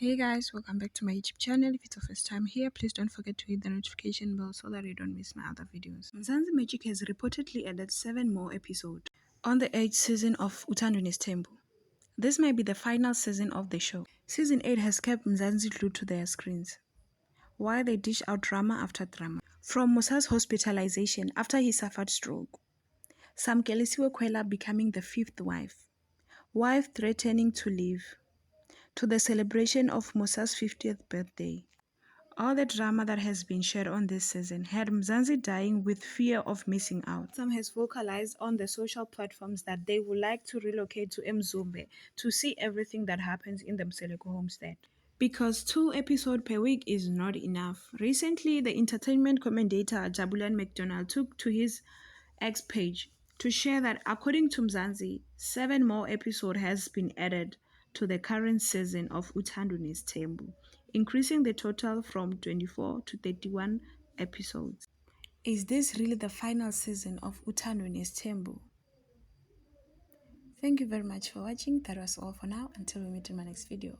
Hey guys, welcome back to my YouTube channel. If it's your first time here, please don't forget to hit the notification bell so that you don't miss my other videos. Mzansi Magic has reportedly added 7 more episodes on the 8th season of UTHANDO NES'THEMBU. This might be the final season of the show. Season 8 has kept Mzansi glued to their screens, while they dish out drama after drama. From Musa's hospitalization after he suffered stroke, Samkelisiwe Kwela becoming the 5th wife threatening to leave, to the celebration of Musa's 50th birthday. All the drama that has been shared on this season had Mzansi dying with fear of missing out. Some has vocalized on the social platforms that they would like to relocate to Mzumbe to see everything that happens in the Mseleko homestead. Because 2 episodes per week is not enough. Recently, the entertainment commentator Jabulan McDonald took to his X page to share that according to Mzansi, 7 more episodes has been added to the current season of UTHANDO NES'THEMBU, increasing the total from 24 to 31 episodes. Is this really the final season of UTHANDO NES'THEMBU? Thank you very much for watching. That was all for now. Until we meet in my next video.